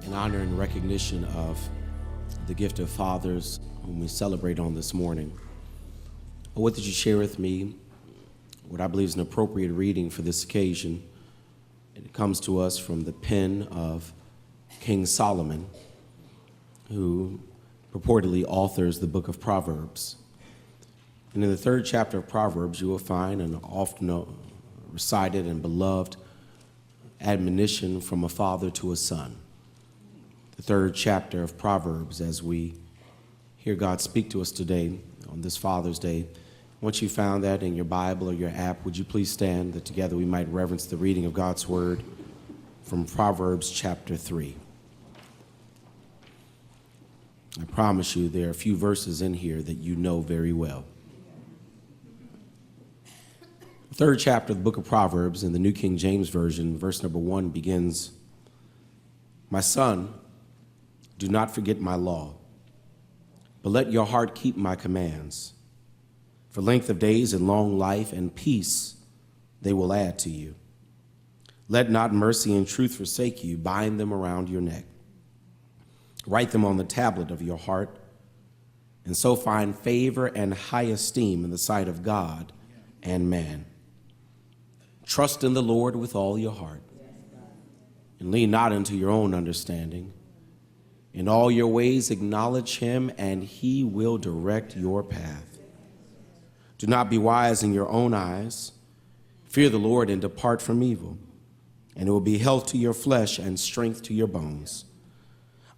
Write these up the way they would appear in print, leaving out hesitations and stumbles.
in honor and recognition of the gift of fathers whom we celebrate on this morning, what did you share with me what I believe is an appropriate reading for this occasion? It comes to us from the pen of King Solomon, who purportedly authors the book of Proverbs. And in the 3rd chapter of Proverbs, you will find an often recited and beloved admonition from a father to a son. The 3rd chapter of Proverbs, as we hear God speak to us today on this Father's Day. Once you found that in your Bible or your app, would you please stand that together we might reverence the reading of God's word from Proverbs chapter 3. I promise you there are a few verses in here that you know very well. The 3rd chapter of the book of Proverbs in the New King James Version, verse number 1 begins, "My son, do not forget my law, but let your heart keep my commands. For length of days and long life and peace they will add to you. Let not mercy and truth forsake you. Bind them around your neck. Write them on the tablet of your heart, and so find favor and high esteem in the sight of God and man. Trust in the Lord with all your heart, and lean not into your own understanding. In all your ways acknowledge him, and he will direct your path. Do not be wise in your own eyes. Fear the Lord and depart from evil, and it will be health to your flesh and strength to your bones.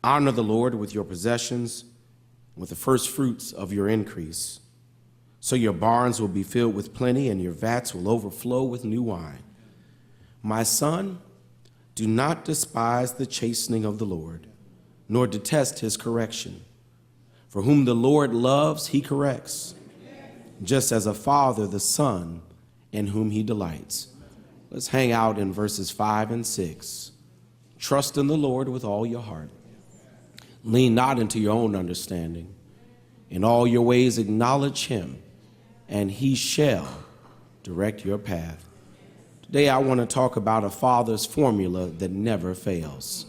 Honor the Lord with your possessions, with the first fruits of your increase. So your barns will be filled with plenty, and your vats will overflow with new wine. My son, do not despise the chastening of the Lord, nor detest his correction. For whom the Lord loves, he corrects, just as a father the son in whom he delights." Let's hang out in verses 5 and 6. Trust in the Lord with all your heart. Lean not into your own understanding. In all your ways acknowledge him, and he shall direct your path. Today I want to talk about a father's formula that never fails.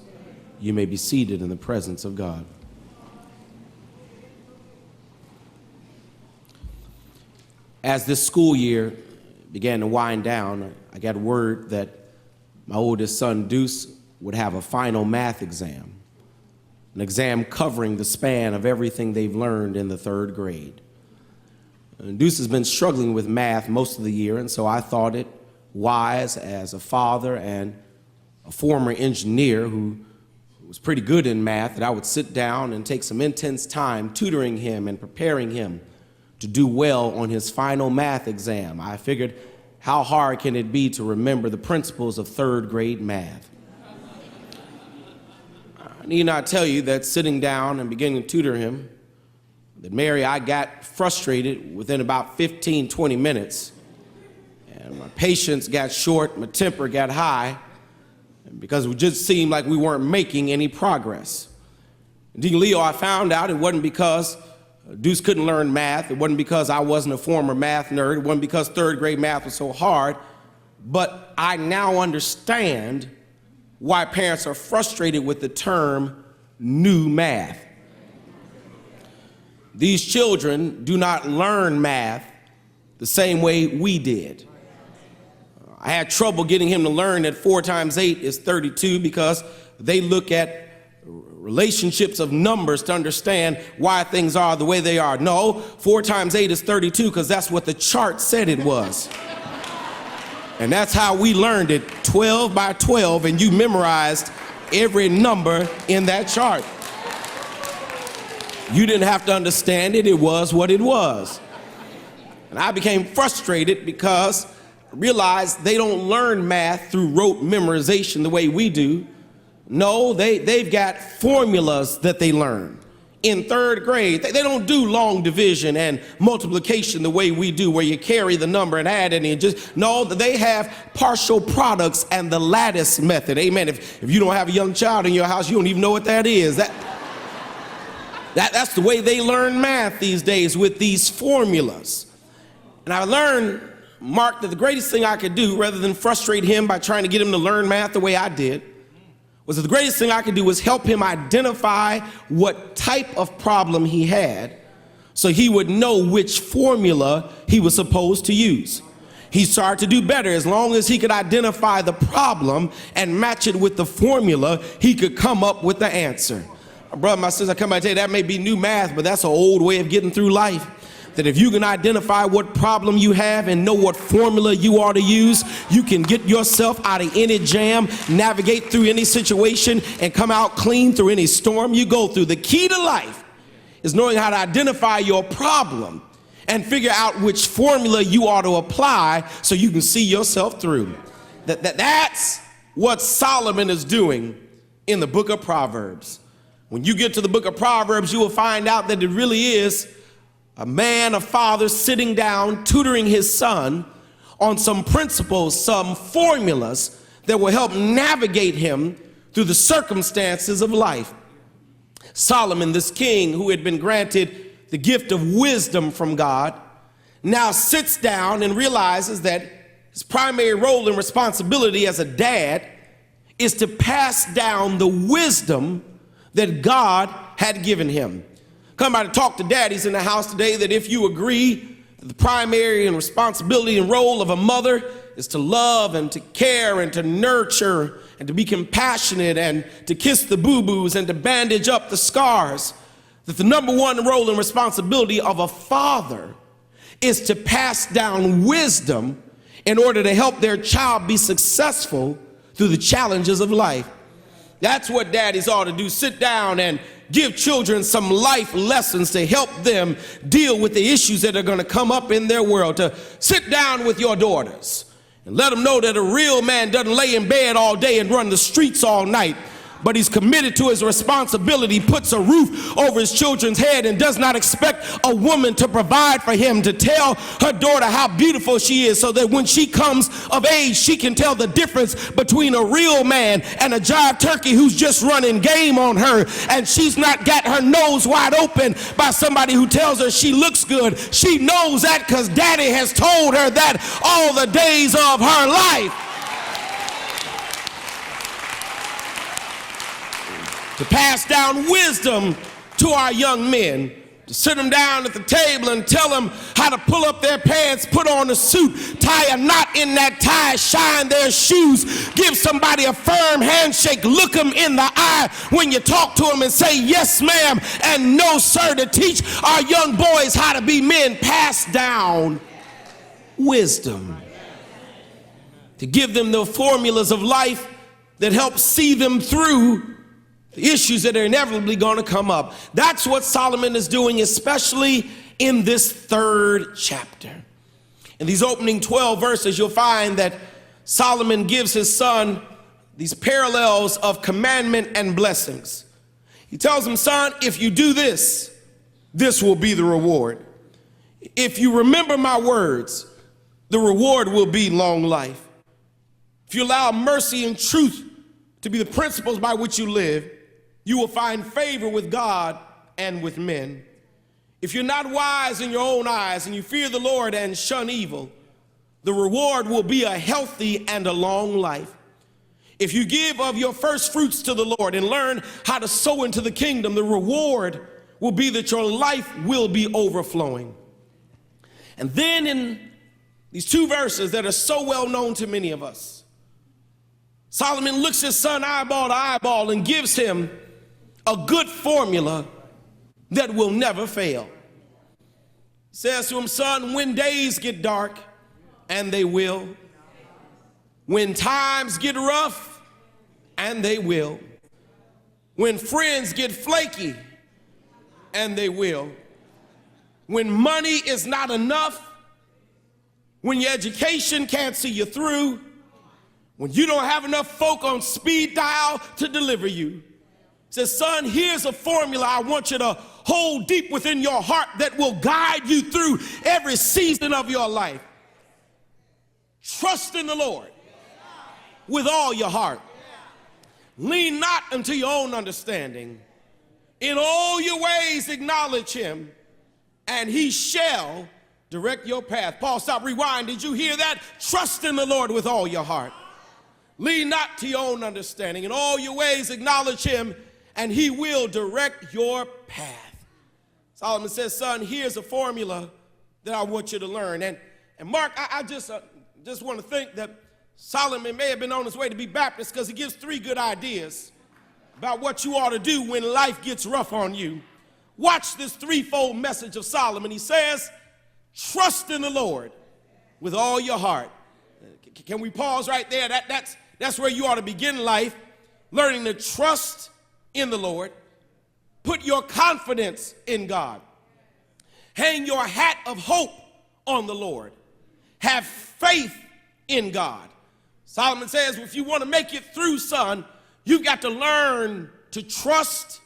You may be seated in the presence of God. As this school year began to wind down, I got word that my oldest son, Deuce, would have a final math exam, an exam covering the span of everything they've learned in the 3rd grade. And Deuce has been struggling with math most of the year, and so I thought it wise as a father and a former engineer who was pretty good in math that I would sit down and take some intense time tutoring him and preparing him to do well on his final math exam. I figured, how hard can it be to remember the principles of 3rd grade math? I need not tell you that sitting down and beginning to tutor him, that Mary, I got frustrated within about 15, 20 minutes. And my patience got short, my temper got high, because it just seemed like we weren't making any progress. Deacon Leo, I found out it wasn't because Deuce couldn't learn math. It wasn't because I wasn't a former math nerd. It wasn't because 3rd grade math was so hard. But I now understand why parents are frustrated with the term new math. These children do not learn math the same way we did. I had trouble getting him to learn that 4 times 8 is 32 because they look at relationships of numbers to understand why things are the way they are. No, 4 times 8 is 32 because that's what the chart said it was. And that's how we learned it, 12 by 12, and you memorized every number in that chart. You didn't have to understand it, it was what it was. And I became frustrated because I realized they don't learn math through rote memorization the way we do. No, they've got formulas that they learn. In 3rd grade, they don't do long division and multiplication the way we do, where you carry the number and add it and just, no, they have partial products and the lattice method. Amen. If you don't have a young child in your house, you don't even know what that is. That's the way they learn math these days, with these formulas. And I learned, Mark, that the greatest thing I could do, rather than frustrate him by trying to get him to learn math the way I did, was that the greatest thing I could do was help him identify what type of problem he had so he would know which formula he was supposed to use. He started to do better. As long as he could identify the problem and match it with the formula, he could come up with the answer. My brother, my sister, I come by and tell you that may be new math, but that's an old way of getting through life. That if you can identify what problem you have and know what formula you ought to use, you can get yourself out of any jam, navigate through any situation, and come out clean through any storm you go through. The key to life is knowing how to identify your problem and figure out which formula you ought to apply so you can see yourself through. That's what Solomon is doing in the book of Proverbs. When you get to the book of Proverbs, you will find out that it really is a man, a father sitting down, tutoring his son on some principles, some formulas that will help navigate him through the circumstances of life. Solomon, this king who had been granted the gift of wisdom from God, now sits down and realizes that his primary role and responsibility as a dad is to pass down the wisdom that God had given him. Come by to talk to daddies in the house today that if you agree that the primary and responsibility and role of a mother is to love and to care and to nurture and to be compassionate and to kiss the boo-boos and to bandage up the scars, that the number one role and responsibility of a father is to pass down wisdom in order to help their child be successful through the challenges of life. That's what daddies ought to do. Sit down and give children some life lessons to help them deal with the issues that are going to come up in their world. To sit down with your daughters and let them know that a real man doesn't lay in bed all day and run the streets all night, but he's committed to his responsibility, puts a roof over his children's head, and does not expect a woman to provide for him, to tell her daughter how beautiful she is so that when she comes of age, she can tell the difference between a real man and a jive turkey who's just running game on her, and she's not got her nose wide open by somebody who tells her she looks good. She knows that because daddy has told her that all the days of her life. To pass down wisdom to our young men, to sit them down at the table and tell them how to pull up their pants, put on a suit, tie a knot in that tie, shine their shoes, give somebody a firm handshake, look them in the eye when you talk to them and say yes ma'am and no sir, to teach our young boys how to be men. Pass down wisdom, to give them the formulas of life that help see them through the issues that are inevitably going to come up. That's what Solomon is doing, especially in this third chapter. In these opening 12 verses, you'll find that Solomon gives his son these parallels of commandment and blessings. He tells him, son, if you do this, this will be the reward. If you remember my words, the reward will be long life. If you allow mercy and truth to be the principles by which you live, you will find favor with God and with men. If you're not wise in your own eyes and you fear the Lord and shun evil, the reward will be a healthy and a long life. If you give of your first fruits to the Lord and learn how to sow into the kingdom, the reward will be that your life will be overflowing. And then in these two verses that are so well known to many of us, Solomon looks his son eyeball to eyeball and gives him a good formula that will never fail. He says to him, son, when days get dark, and they will, when times get rough, and they will, when friends get flaky, and they will, when money is not enough, when your education can't see you through, when you don't have enough folk on speed dial to deliver you. He says, son, here's a formula I want you to hold deep within your heart that will guide you through every season of your life. Trust in the Lord with all your heart. Lean not unto your own understanding. In all your ways acknowledge him, and he shall direct your path. Paul, stop, rewind. Did you hear that? Trust in the Lord with all your heart. Lean not to your own understanding. In all your ways acknowledge him, and he will direct your path. Solomon says, son, here's a formula that I want you to learn. And Mark, I just want to think that Solomon may have been on his way to be Baptist because he gives 3 good ideas about what you ought to do when life gets rough on you. Watch this 3-fold message of Solomon. He says, trust in the Lord with all your heart. Can we pause right there? That's where you ought to begin life, learning to trust in the Lord. Put your confidence in God. Hang your hat of hope on the Lord. Have faith in God. Solomon says, if you want to make it through, son, you've got to learn to trust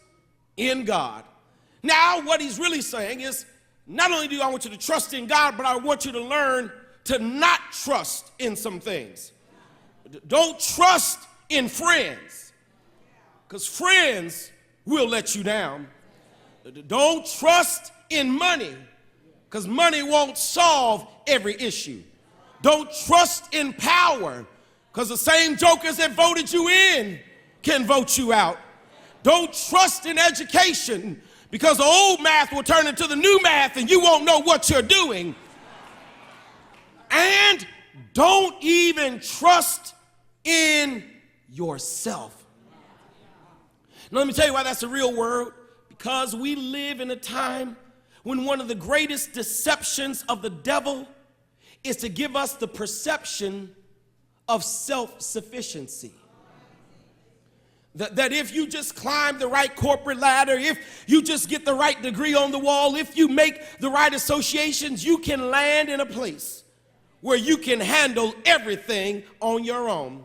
in God. Now, what he's really saying is, not only do I want you to trust in God, but I want you to learn to not trust in some things. Don't trust in friends, because friends will let you down. Don't trust in money, because money won't solve every issue. Don't trust in power, because the same jokers that voted you in can vote you out. Don't trust in education, because the old math will turn into the new math and you won't know what you're doing. And don't even trust in yourself. Now, let me tell you why that's a real word. Because we live in a time when one of the greatest deceptions of the devil is to give us the perception of self-sufficiency. That if you just climb the right corporate ladder, if you just get the right degree on the wall, if you make the right associations, you can land in a place where you can handle everything on your own.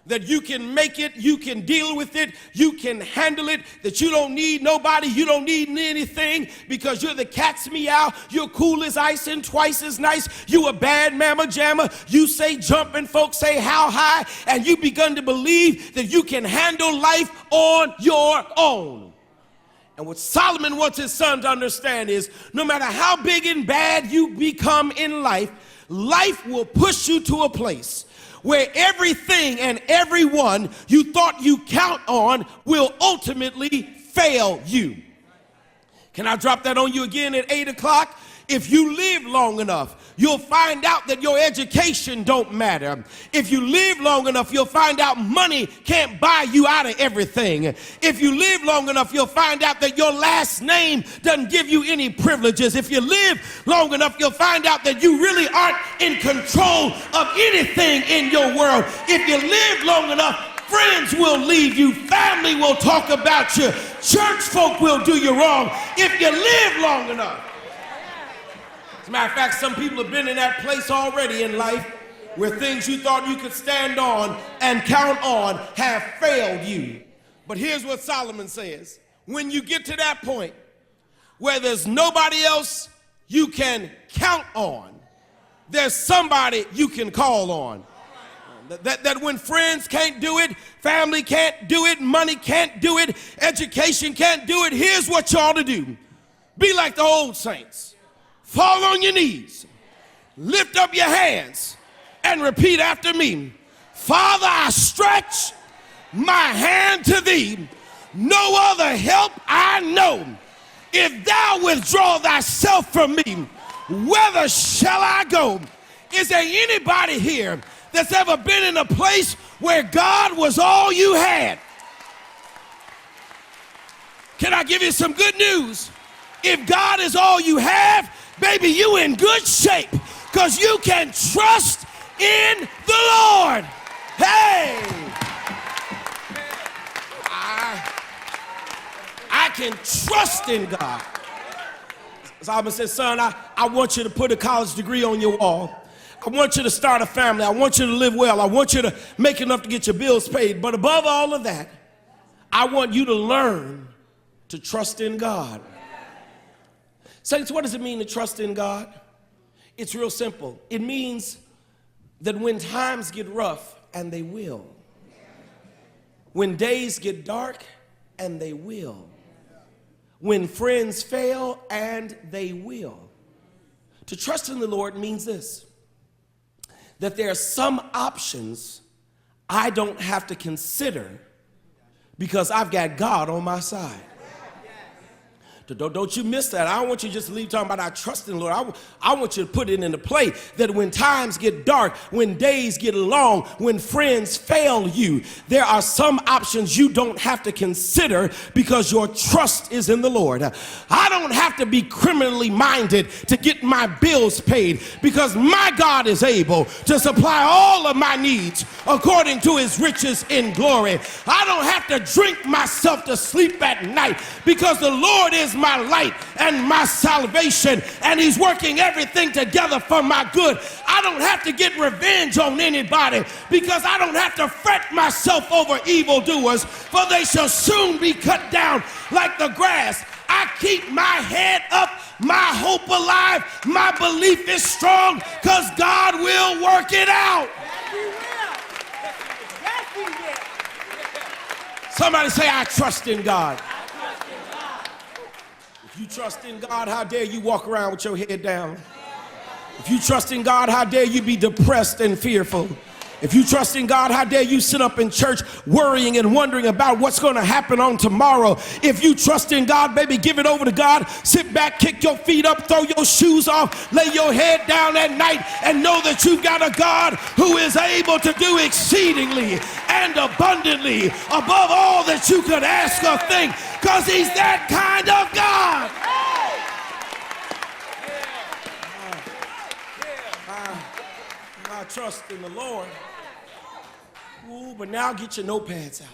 That you can make it, you can deal with it, you can handle it, that you don't need nobody, you don't need anything, because you're the cat's meow, you're cool as ice and twice as nice, you a bad mamma jamma, you say jump and folks say how high, and you begun to believe that you can handle life on your own. And what Solomon wants his son to understand is, no matter how big and bad you become in life, life will push you to a place where everything and everyone you thought you count on will ultimately fail you. Can I drop that on you again at 8 o'clock? If you live long enough, you'll find out that your education don't matter. If you live long enough, you'll find out money can't buy you out of everything. If you live long enough, you'll find out that your last name doesn't give you any privileges. If you live long enough, you'll find out that you really aren't in control of anything in your world. If you live long enough, friends will leave you, family will talk about you, church folk will do you wrong. If you live long enough. As a matter of fact, some people have been in that place already in life where things you thought you could stand on and count on have failed you. But here's what Solomon says. When you get to that point where there's nobody else you can count on, there's somebody you can call on. That when friends can't do it, family can't do it, money can't do it, education can't do it, here's what you ought to do. Be like the old saints. Fall on your knees, lift up your hands, and repeat after me. Father, I stretch my hand to thee. No other help I know. If thou withdraw thyself from me, whither shall I go? Is there anybody here that's ever been in a place where God was all you had? Can I give you some good news? If God is all you have, baby, you in good shape, because you can trust in the Lord. Hey, I can trust in God. Solomon says, son, I want you to put a college degree on your wall. I want you to start a family. I want you to live well. I want you to make enough to get your bills paid. But above all of that, I want you to learn to trust in God. Saints, what does it mean to trust in God? It's real simple. It means that when times get rough, and they will, when days get dark, and they will, when friends fail, and they will, to trust in the Lord means this, that there are some options I don't have to consider because I've got God on my side. Don't you miss that. I don't want you to just leave talking about I trust in the Lord. I want you to put it into play that when times get dark, when days get long, when friends fail you, there are some options you don't have to consider because your trust is in the Lord. I don't have to be criminally minded to get my bills paid because my God is able to supply all of my needs according to his riches in glory. I don't have to drink myself to sleep at night because the Lord is my light and my salvation, and he's working everything together for my good. I don't have to get revenge on anybody because I don't have to fret myself over evildoers, for they shall soon be cut down like the grass. I keep my head up, my hope alive, my belief is strong because God will work it out. Somebody say, I trust in God. If you trust in God, how dare you walk around with your head down? If you trust in God, how dare you be depressed and fearful? If you trust in God, how dare you sit up in church worrying and wondering about what's going to happen on tomorrow? If you trust in God, baby, give it over to God. Sit back, kick your feet up, throw your shoes off, lay your head down at night, and know that you've got a God who is able to do exceedingly and abundantly above all that you could ask or think, because he's that kind of God. I trust in the Lord. Ooh, but now get your notepads out.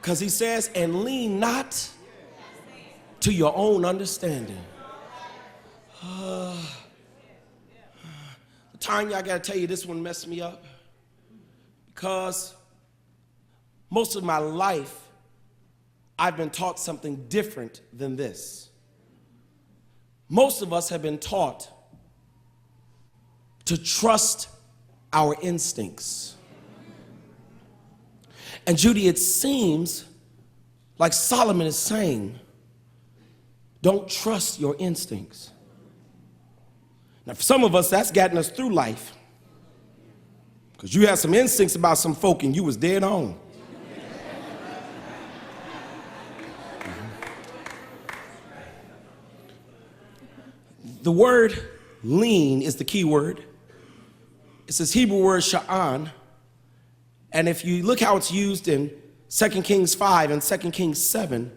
Because he says, and lean not to your own understanding. Tanya, I got to tell you, this one messed me up. Because most of my life, I've been taught something different than this. Most of us have been taught to trust our instincts. And Judy, it seems like Solomon is saying, don't trust your instincts. Now, for some of us, that's gotten us through life. Because you had some instincts about some folk and you was dead on. The word lean is the key word. It's this Hebrew word sha'an. And if you look how it's used in 2 Kings 5 and 2 Kings 7,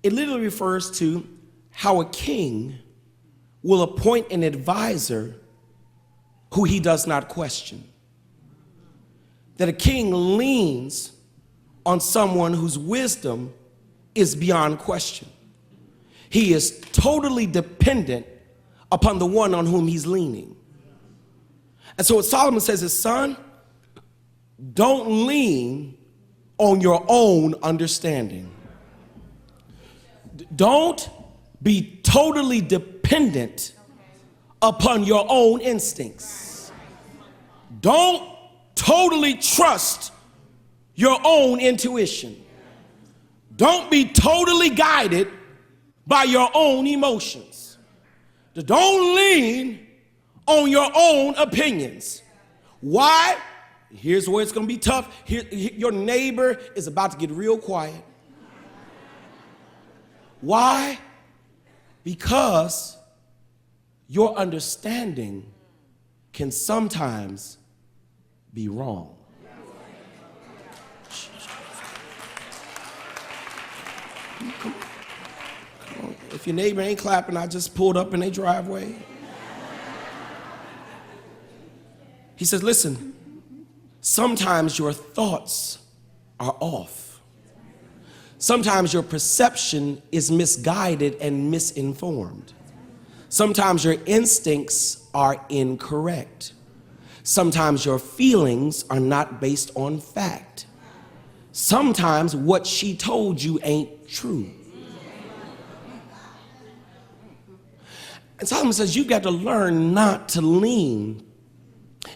it literally refers to how a king will appoint an advisor who he does not question. That a king leans on someone whose wisdom is beyond question. He is totally dependent upon the one on whom he's leaning. And so what Solomon says is, son, don't lean on your own understanding. Don't be totally dependent upon your own instincts. Don't totally trust your own intuition. Don't be totally guided by your own emotions. Don't lean on your own opinions. Why? Here's where it's going to be tough. Your neighbor is about to get real quiet. Why? Because your understanding can sometimes be wrong. Come on. If your neighbor ain't clapping, I just pulled up in their driveway. He says, listen, sometimes your thoughts are off. Sometimes your perception is misguided and misinformed. Sometimes your instincts are incorrect. Sometimes your feelings are not based on fact. Sometimes what she told you ain't true. And Solomon says you've got to learn not to lean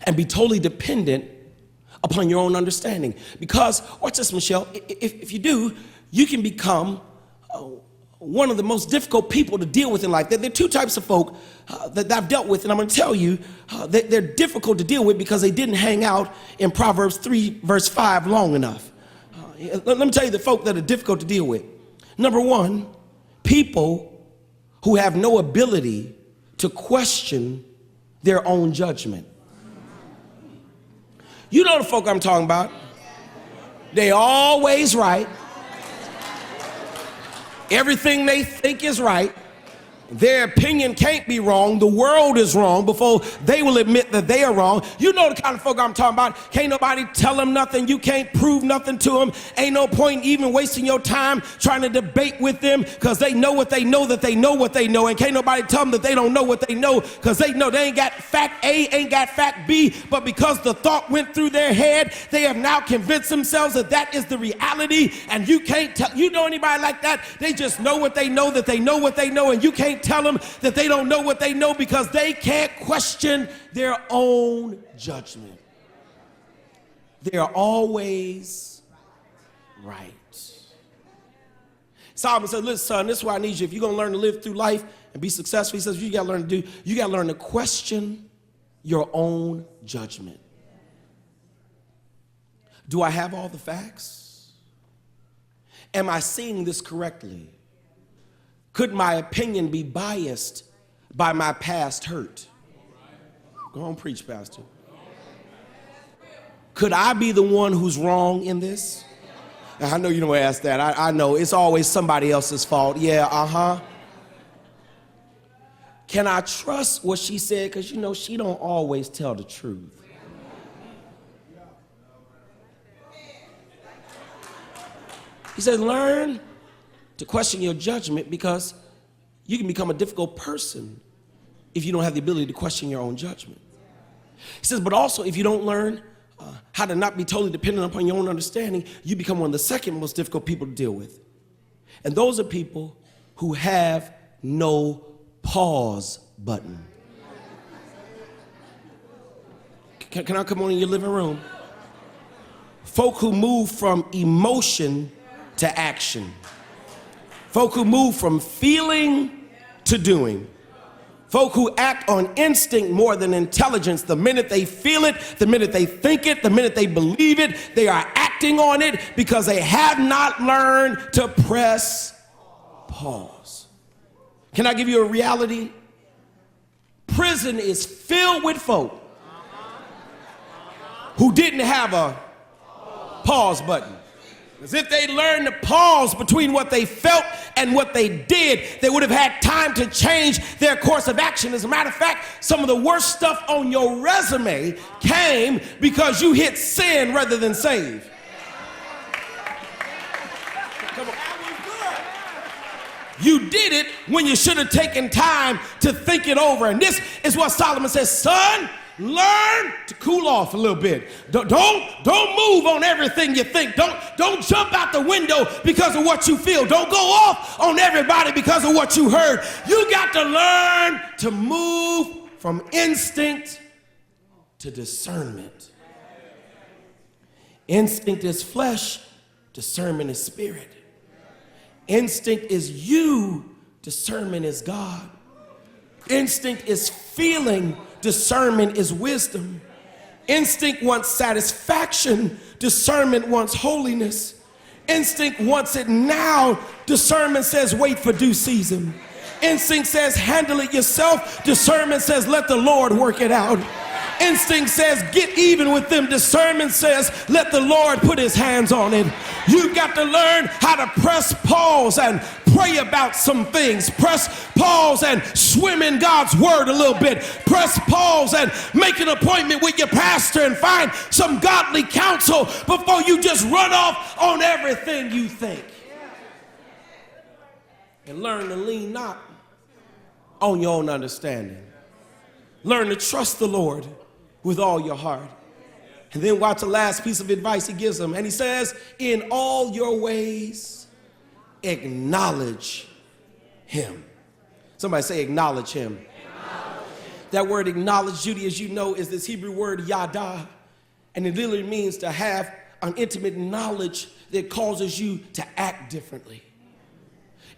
and be totally dependent upon your own understanding. Because, watch this, Michelle, if you do, you can become one of the most difficult people to deal with in life. There are two types of folk that I've dealt with, and I'm going to tell you that they're difficult to deal with because they didn't hang out in Proverbs 3, verse 5 long enough. Let me tell you the folk that are difficult to deal with. Number one, people who have no ability to question their own judgment. You know the folk I'm talking about. They always right. Everything they think is right. Their opinion can't be wrong. The world is wrong before they will admit that they are wrong. You know the kind of folk I'm talking about. Can't nobody tell them nothing. You can't prove nothing to them. Ain't no point even wasting your time trying to debate with them because they know what they know that they know what they know. And can't nobody tell them that they don't know what they know because they know they ain't got fact A, ain't got fact B. But because the thought went through their head, they have now convinced themselves that that is the reality. And you can't tell. You know anybody like that? They just know what they know that they know what they know. And you can't tell them that they don't know what they know because they can't question their own judgment. They are always right. Solomon said, listen, son, this is what I need you. If you're going to learn to live through life and be successful, he says, you got to learn to do, you got to learn to question your own judgment. Do I have all the facts? Am I seeing this correctly? Could my opinion be biased by my past hurt? Go on, preach, Pastor. Could I be the one who's wrong in this? Now, I know you don't ask that. I know it's always somebody else's fault. Yeah, Can I trust what she said? Because, you know, she don't always tell the truth. He said, learn to question your judgment because you can become a difficult person if you don't have the ability to question your own judgment. He says, but also if you don't learn how to not be totally dependent upon your own understanding, you become one of the second most difficult people to deal with. And those are people who have no pause button. Can I come on in your living room? Folk who move from emotion to action. Folk who move from feeling to doing. Folk who act on instinct more than intelligence. The minute they feel it, the minute they think it, the minute they believe it, they are acting on it because they have not learned to press pause. Can I give you a reality? Prison is filled with folk who didn't have a pause button. As if they learned to pause between what they felt and what they did, they would have had time to change their course of action. As a matter of fact, some of the worst stuff on your resume came because you hit sin rather than save. Come on. You did it when you should have taken time to think it over. And this is what Solomon says, son, learn to cool off a little bit. Don't move on everything you think. Don't jump out the window because of what you feel. Don't go off on everybody because of what you heard. You got to learn to move from instinct to discernment. Instinct is flesh, discernment is spirit. Instinct is you, discernment is God. Instinct is feeling, discernment is wisdom. Instinct wants satisfaction, discernment wants holiness. Instinct wants it now, discernment says wait for due season. Instinct says handle it yourself, discernment says let the Lord work it out. Instinct says get even with them, discernment says let the Lord put his hands on it. You've got to learn how to press pause and pray about some things. Press pause and swim in God's word a little bit. Press pause and make an appointment with your pastor and find some godly counsel before you just run off on everything you think. And learn to lean not on your own understanding. Learn to trust the Lord with all your heart. And then watch the last piece of advice he gives them. And he says, in all your ways, acknowledge him. Somebody say acknowledge him. Acknowledge. That word acknowledge, Judy, as you know, is this Hebrew word yada. And it literally means to have an intimate knowledge that causes you to act differently.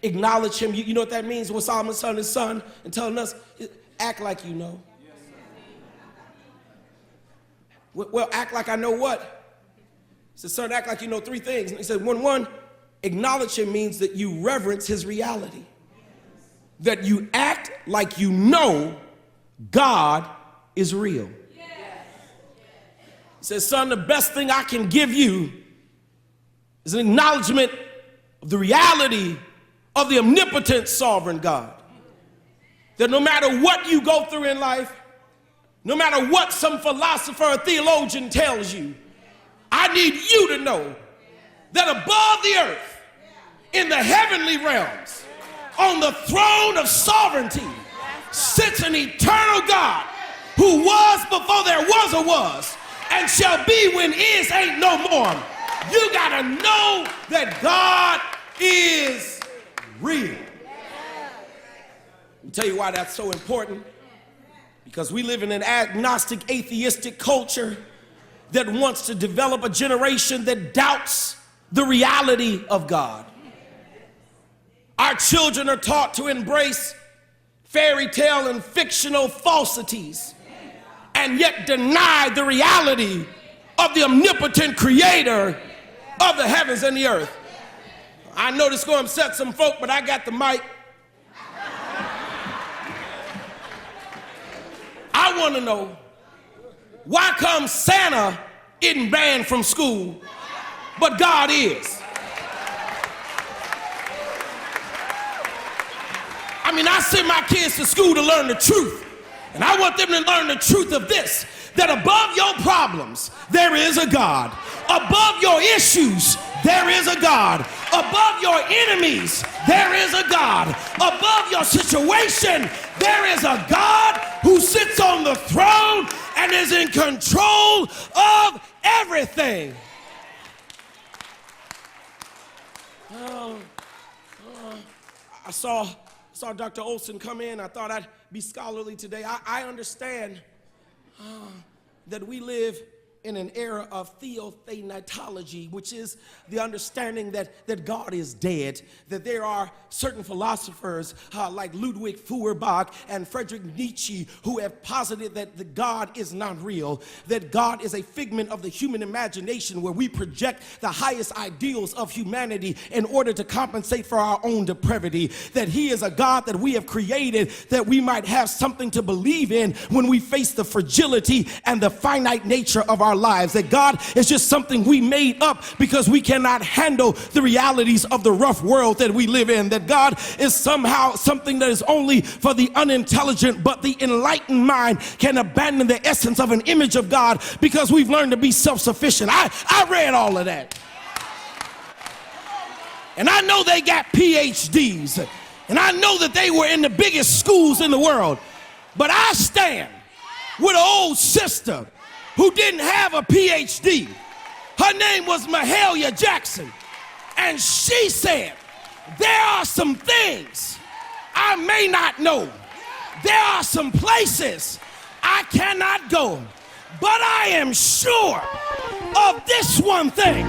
acknowledge him. You know what that means? When Solomon's son is son and telling us, act like you know. Well, act like I know what? He said, son, act like you know three things. And he said, one, acknowledge him means that you reverence his reality. That you act like you know God is real. He says, son, the best thing I can give you is an acknowledgement of the reality of the omnipotent sovereign God. That no matter what you go through in life, no matter what some philosopher or theologian tells you, I need you to know that above the earth, in the heavenly realms, on the throne of sovereignty, sits an eternal God who was before there was a was and shall be when is ain't no more. You gotta know that God is real. Let me tell you why that's so important. Because we live in an agnostic, atheistic culture that wants to develop a generation that doubts the reality of God. Our children are taught to embrace fairy tale and fictional falsities and yet deny the reality of the omnipotent creator of the heavens and the earth. I know this is going to upset some folk, but I got the mic. I want to know, why come Santa isn't banned from school, but God is? I mean, I send my kids to school to learn the truth, and I want them to learn the truth of this, that above your problems, there is a God. Above your issues, there is a God. Above your enemies, there is a God. Above your situation, there is a God who sits on the throne and is in control of everything. I saw Dr. Olson come in. I thought I'd be scholarly today. I understand that we live in an era of theothanatology, which is the understanding that God is dead, that there are certain philosophers like Ludwig Feuerbach and Friedrich Nietzsche who have posited that the God is not real, that God is a figment of the human imagination where we project the highest ideals of humanity in order to compensate for our own depravity, that he is a God that we have created that we might have something to believe in when we face the fragility and the finite nature of our lives, that God is just something we made up because we cannot handle the realities of the rough world that we live in, that God is somehow something that is only for the unintelligent, but the enlightened mind can abandon the essence of an image of God because we've learned to be self-sufficient. I read all of that. And I know they got PhDs, and I know that they were in the biggest schools in the world, but I stand with an old sister who didn't have a PhD. Her name was Mahalia Jackson. And she said, there are some things I may not know. There are some places I cannot go. But I am sure of this one thing,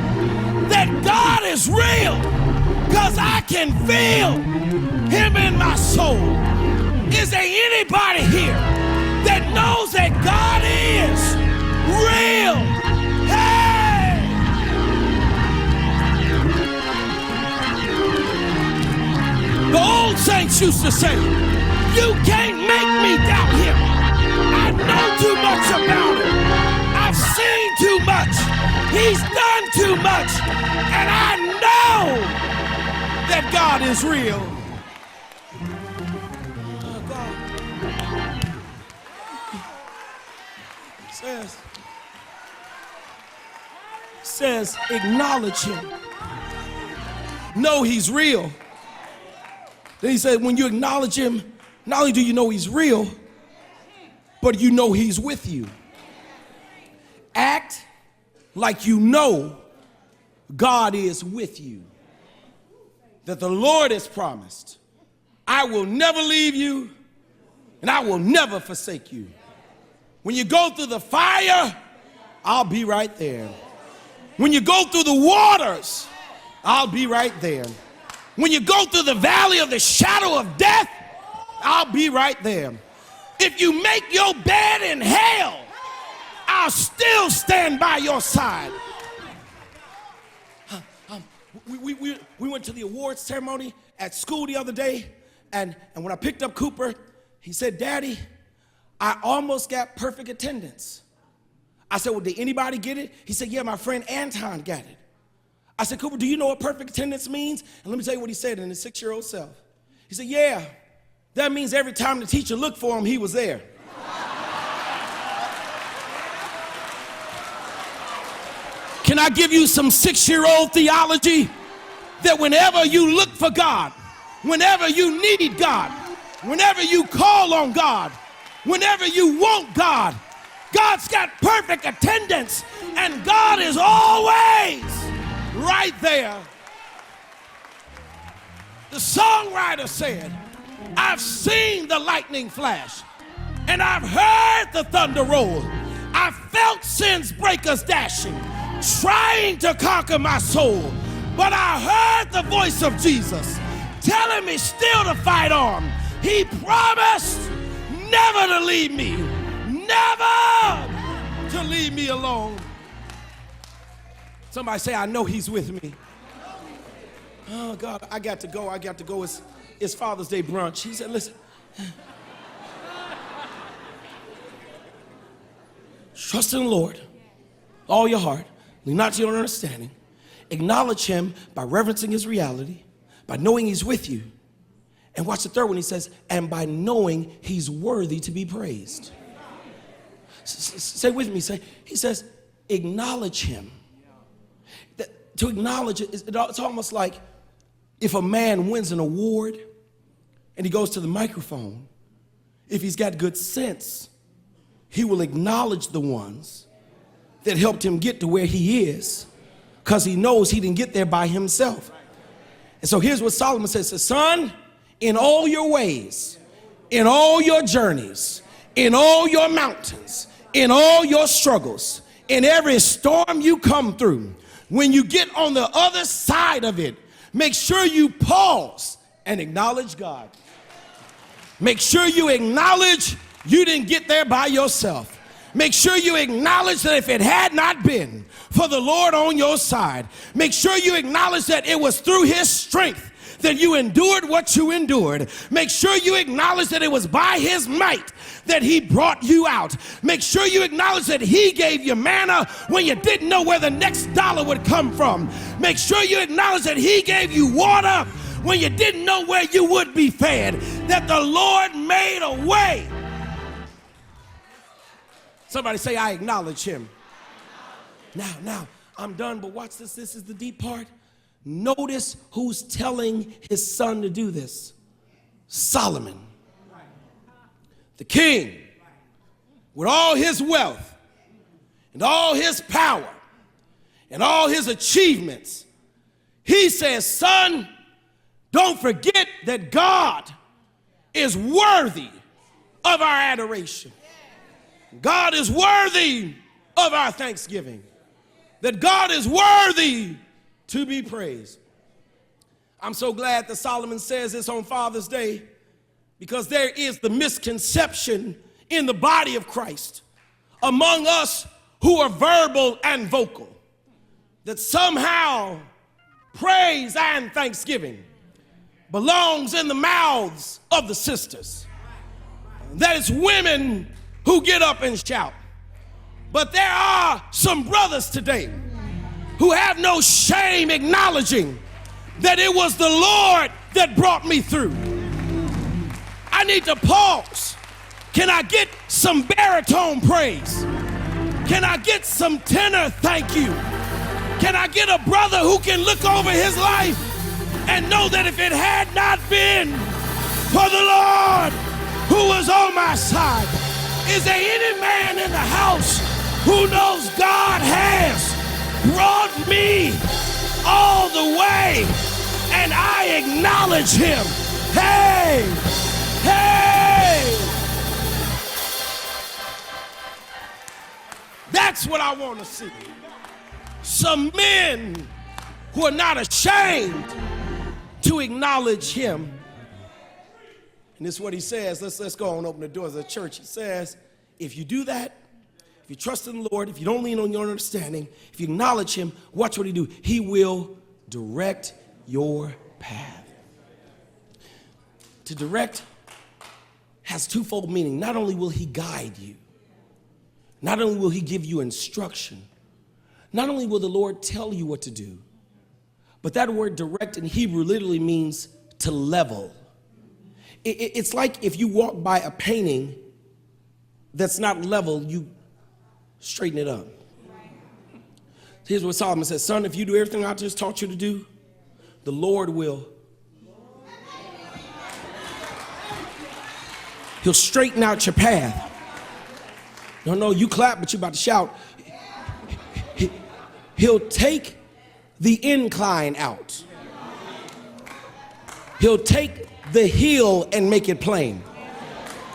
that God is real, because I can feel him in my soul. Is there anybody here that knows that God is real? Hey! The old saints used to say, you can't make me doubt him. I know too much about him. I've seen too much. He's done too much. And I know that God is real. Oh, God. Says acknowledge him. Know he's real. Then he said, when you acknowledge him, not only do you know he's real, but you know he's with you. Act like you know God is with you. That the Lord has promised, I will never leave you and I will never forsake you. When you go through the fire, I'll be right there. When you go through the waters, I'll be right there. When you go through the valley of the shadow of death, I'll be right there. If you make your bed in hell, I'll still stand by your side. We went to the awards ceremony at school the other day, and when I picked up Cooper, he said, "Daddy, I almost got perfect attendance." I said, "Well, did anybody get it?" He said, "Yeah, my friend Anton got it." I said, "Cooper, do you know what perfect attendance means?" And let me tell you what he said in his 6-year-old self. He said, "Yeah, that means every time the teacher looked for him, he was there." Can I give you some 6-year-old theology? That whenever you look for God, whenever you need God, whenever you call on God, whenever you want God, God's got perfect attendance, and God is always right there. The songwriter said, "I've seen the lightning flash, and I've heard the thunder roll. I've felt sin's breakers dashing, trying to conquer my soul. But I heard the voice of Jesus telling me still to fight on. He promised never to leave me, never to leave me alone." Somebody say, "I know he's with me." Oh, God, I got to go. It's Father's Day brunch. He said, "Listen, trust in the Lord, all your heart, lean not to your own understanding. Acknowledge him by reverencing his reality, by knowing he's with you." And watch the third one. He says, "and by knowing he's worthy to be praised." Say with me. He says, acknowledge him. To acknowledge it, it's almost like if a man wins an award and he goes to the microphone, if he's got good sense, he will acknowledge the ones that helped him get to where he is, because he knows he didn't get there by himself. And so here's what Solomon says. "Son, in all your ways, in all your journeys, in all your mountains, in all your struggles, in every storm you come through, when you get on the other side of it, make sure you pause and acknowledge God." Make sure you acknowledge you didn't get there by yourself. Make sure you acknowledge that if it had not been for the Lord on your side, make sure you acknowledge that it was through his strength that you endured what you endured. Make sure you acknowledge that it was by his might that he brought you out. Make sure you acknowledge that he gave you manna when you didn't know where the next dollar would come from. Make sure you acknowledge that he gave you water when you didn't know where you would be fed, that the Lord made a way. Somebody say, "I acknowledge him." Now, I'm done, but watch this. This is the deep part. Notice who's telling his son to do this. Solomon, the king, with all his wealth and all his power and all his achievements. He says, "Son, don't forget that God is worthy of our adoration. God is worthy of our thanksgiving. That God is worthy to be praised." I'm so glad that Solomon says this on Father's Day, because there is the misconception in the body of Christ among us who are verbal and vocal that somehow praise and thanksgiving belongs in the mouths of the sisters, that it's women who get up and shout. But there are some brothers today who have no shame acknowledging that it was the Lord that brought me through. I need to pause. Can I get some baritone praise? Can I get some tenor thank you? Can I get a brother who can look over his life and know that if it had not been for the Lord who was on my side? Is there any man in the house who knows God has brought me all the way and I acknowledge him? Hey, hey! That's what I want to see. Some men who are not ashamed to acknowledge him. And this is what he says. Let's go and open the doors of the church. He says, if you do that, if you trust in the Lord, if you don't lean on your understanding, if you acknowledge him, watch what he do. He will direct your path. To direct has twofold meaning. Not only will he guide you, not only will he give you instruction, not only will the Lord tell you what to do, but that word direct in Hebrew literally means to level. It's like if you walk by a painting that's not level, you straighten it up. Here's what Solomon says, son, if you do everything I just taught you to do, the Lord will. He'll straighten out your path. No, you clap, but you're about to shout. He'll take the incline out. He'll take the hill and make it plain.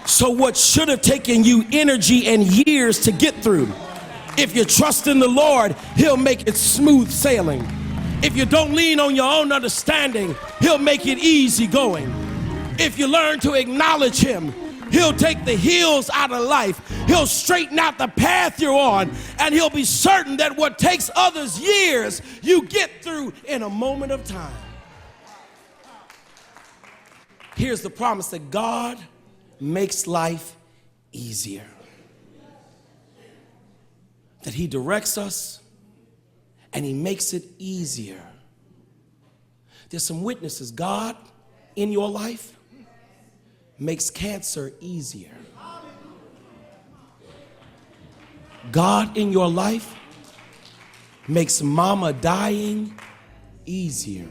So what should have taken you energy and years to get through, if you trust in the Lord, he'll make it smooth sailing. If you don't lean on your own understanding, he'll make it easy going. If you learn to acknowledge him, he'll take the hills out of life. He'll straighten out the path you're on, and he'll be certain that what takes others years, you get through in a moment of time. Here's the promise that God makes life easier. That he directs us and he makes it easier. There's some witnesses. God in your life makes cancer easier. God in your life makes mama dying easier.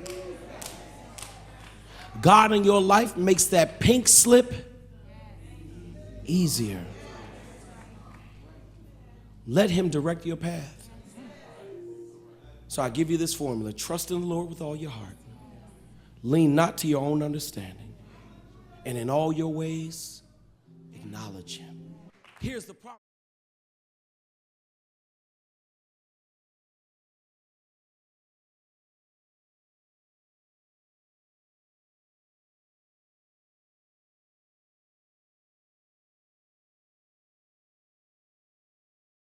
God in your life makes that pink slip easier. Let him direct your path. So I give you this formula. Trust in the Lord with all your heart. Lean not to your own understanding. And in all your ways, acknowledge him. Here's the problem.